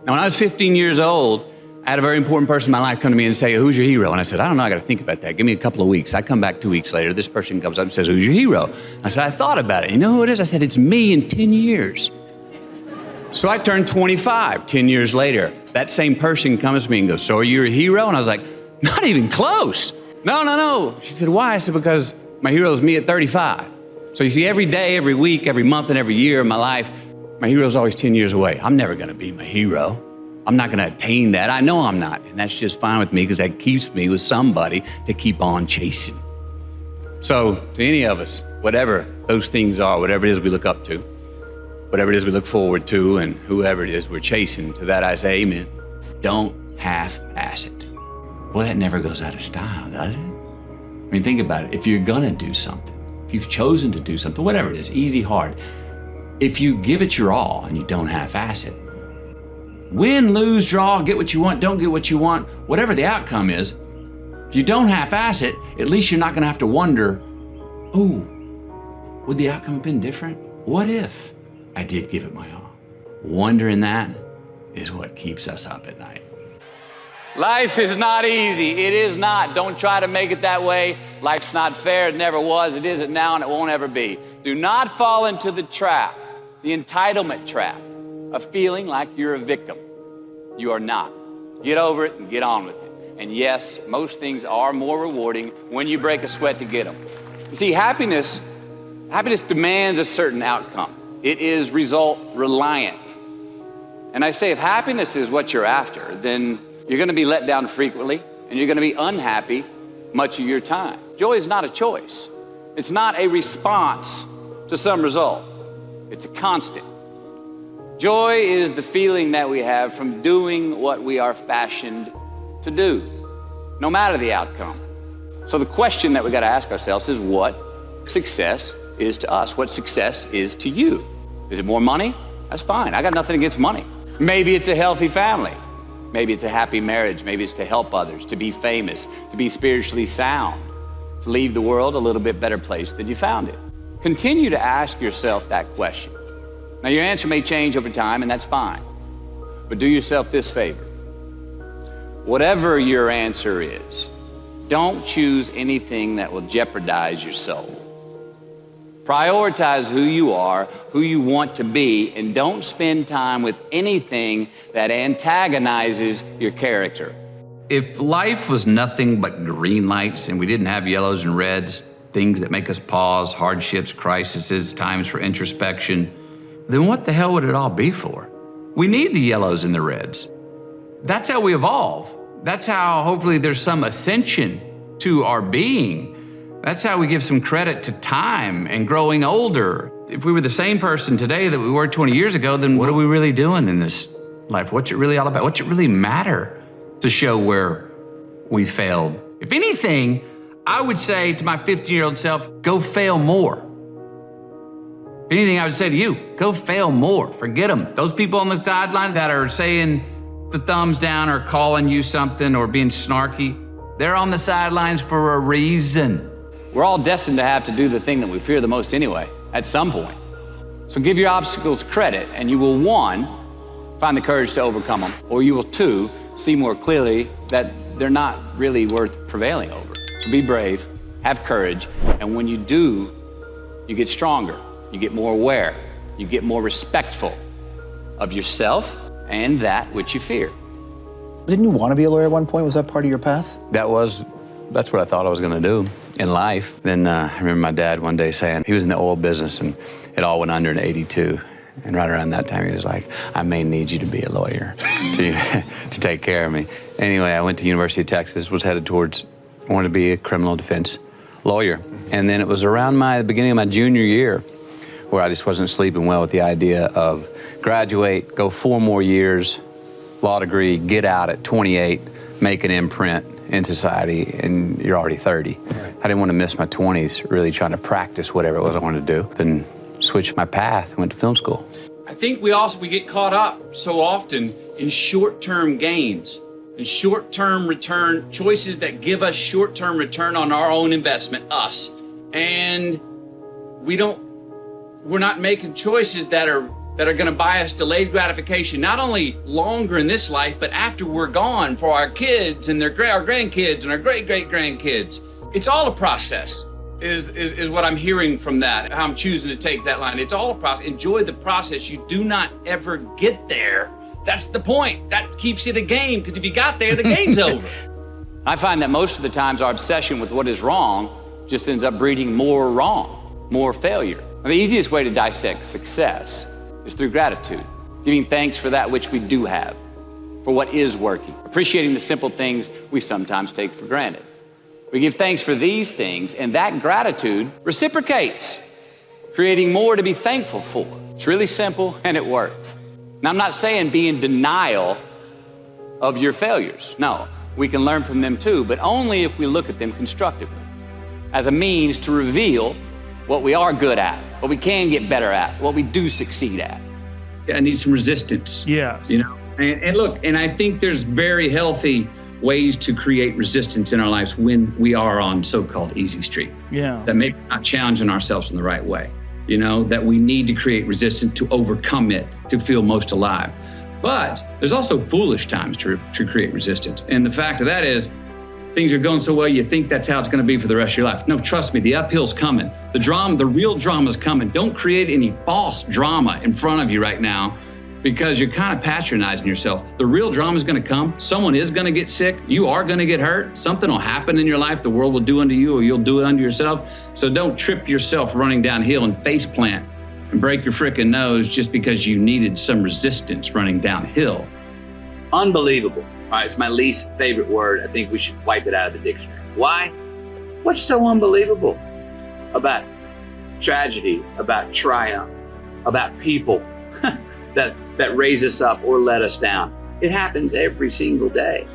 Now, when I was 15 years old, I had a very important person in my life come to me and say, who's your hero? And I said, I don't know, I got to think about that. Give me a couple of weeks. I come back 2 weeks later. This person comes up and says, who's your hero? I said, I thought about it. You know who it is? I said, it's me in 10 years. So I turned 25, 10 years later. That same person comes to me and goes, so are you a hero? And I was like, not even close. No. She said, why? I said, because my hero is me at 35. So you see, every day, every week, every month, and every year of my life, my hero is always 10 years away. I'm never going to be my hero. I'm not going to attain that. I know I'm not. And that's just fine with me because that keeps me with somebody to keep on chasing. So to any of us, whatever those things are, whatever it is we look up to, whatever it is we look forward to, and whoever it is we're chasing, to that I say amen. Don't half-ass it. Well, that never goes out of style, does it? I mean, think about it. If you're going to do something, if you've chosen to do something, whatever it is, easy, hard, if you give it your all and you don't half-ass it, win, lose, draw, get what you want, don't get what you want, whatever the outcome is, if you don't half-ass it, at least you're not going to have to wonder, oh, would the outcome have been different? What if I did give it my all? Wondering that is what keeps us up at night. Life is not easy. It is not. Don't try to make it that way. Life's not fair. It never was. It isn't now, and it won't ever be. Do not fall into the trap, the entitlement trap, of feeling like you're a victim. You are not. Get over it and get on with it. And yes, most things are more rewarding when you break a sweat to get them. You see, happiness demands a certain outcome. It is result reliant. And I say, if happiness is what you're after, then you're going to be let down frequently, and you're going to be unhappy much of your time. Joy is not a choice. It's not a response to some result. It's a constant. Joy is the feeling that we have from doing what we are fashioned to do, no matter the outcome. So the question that we got to ask ourselves is what success is to us, what success is to you. Is it more money? That's fine. I got nothing against money. Maybe it's a healthy family. Maybe it's a happy marriage. Maybe it's to help others, to be famous, to be spiritually sound, to leave the world a little bit better place than you found it. Continue to ask yourself that question. Now, your answer may change over time, and that's fine. But do yourself this favor. Whatever your answer is, don't choose anything that will jeopardize your soul. Prioritize who you are, who you want to be, and don't spend time with anything that antagonizes your character. If life was nothing but green lights and we didn't have yellows and reds, things that make us pause, hardships, crises, times for introspection, then what the hell would it all be for? We need the yellows and the reds. That's how we evolve. That's how hopefully there's some ascension to our being. That's how we give some credit to time and growing older. If we were the same person today that we were 20 years ago, then what are we really doing in this life? What's it really all about? What's it really matter to show where we failed? If anything, I would say to my 15-year-old self, go fail more. If anything, I would say to you, go fail more. Forget them. Those people on the sideline that are saying the thumbs down or calling you something or being snarky, they're on the sidelines for a reason. We're all destined to have to do the thing that we fear the most anyway, at some point. So give your obstacles credit, and you will, one, find the courage to overcome them, or you will, two, see more clearly that they're not really worth prevailing over. So be brave, have courage, and when you do, you get stronger, you get more aware, you get more respectful of yourself and that which you fear. Didn't you want to be a lawyer at one point? Was that part of your path? That's what I thought I was going to do in life. Then I remember my dad one day saying, he was in the oil business and it all went under in '82. And right around that time, he was like, I may need you to be a lawyer to take care of me. Anyway, I went to University of Texas, was headed towards, I wanted to be a criminal defense lawyer. And then it was around the beginning of my junior year where I just wasn't sleeping well with the idea of graduate, go 4 more years, law degree, get out at 28, make an imprint in society, and you're already 30. Right. I didn't want to miss my 20s really trying to practice whatever it was I wanted to do. And switched my path, went to film school. I think we get caught up so often in short-term gains and short-term return, choices that give us short-term return on our own investment, us. And we're not making choices that are that are going to buy us delayed gratification, not only longer in this life, but after we're gone for our kids and our grandkids and our great-great-grandkids. It's all a process, is what I'm hearing from that, how I'm choosing to take that line. It's all a process. Enjoy the process. You do not ever get there. That's the point. That keeps it a game, because if you got there, the game's over. I find that most of the times our obsession with what is wrong just ends up breeding more wrong, more failure. And the easiest way to dissect success is through gratitude, giving thanks for that which we do have, for what is working, appreciating the simple things we sometimes take for granted. We give thanks for these things, and that gratitude reciprocates, creating more to be thankful for. It's really simple, and it works. Now, I'm not saying be in denial of your failures. No, we can learn from them too, but only if we look at them constructively, as a means to reveal what we are good at, what we can get better at, what we do succeed at. I need some resistance. Yes. You know, and look, and I think there's very healthy ways to create resistance in our lives when we are on so-called easy street. Yeah. That maybe we're not challenging ourselves in the right way. You know, that we need to create resistance to overcome it, to feel most alive. But there's also foolish times to create resistance. And the fact of that is, things are going so well, you think that's how it's going to be for the rest of your life. No, trust me, the uphill's coming. The drama, the real drama's coming. Don't create any false drama in front of you right now, because you're kind of patronizing yourself. The real drama's going to come. Someone is going to get sick. You are going to get hurt. Something will happen in your life. The world will do unto you, or you'll do it unto yourself. So don't trip yourself running downhill and face plant and break your frickin' nose just because you needed some resistance running downhill. Unbelievable. All right, it's my least favorite word. I think we should wipe it out of the dictionary. Why? What's so unbelievable about tragedy, about triumph, about people that raise us up or let us down? It happens every single day.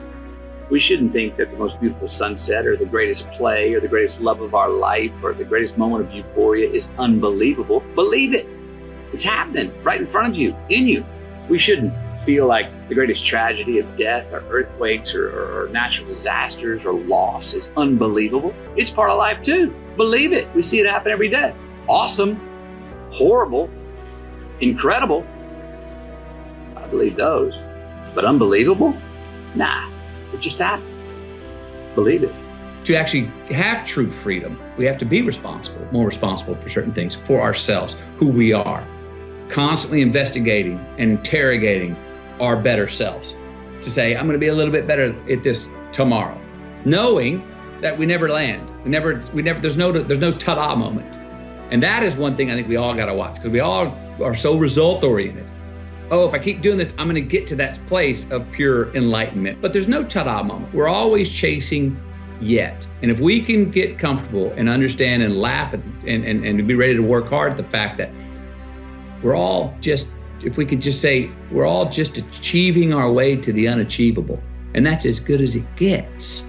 We shouldn't think that the most beautiful sunset or the greatest play or the greatest love of our life or the greatest moment of euphoria is unbelievable. Believe it. It's happening right in front of you, in you. We shouldn't feel like the greatest tragedy of death or earthquakes or natural disasters or loss is unbelievable. It's part of life too. Believe it. We see it happen every day. Awesome, horrible, incredible. I believe those. But unbelievable? Nah, it just happened. Believe it. To actually have true freedom, we have to be responsible, more responsible for certain things, for ourselves, who we are. Constantly investigating and interrogating our better selves to say, I'm going to be a little bit better at this tomorrow, knowing that we never land. There's no ta-da moment. And that is one thing I think we all got to watch, because we all are so result oriented. Oh, if I keep doing this, I'm going to get to that place of pure enlightenment. But there's no ta-da moment. We're always chasing yet. And if we can get comfortable and understand and laugh at and be ready to work hard at the fact that we're all just, if we could just say, we're all just achieving our way to the unachievable. And that's as good as it gets.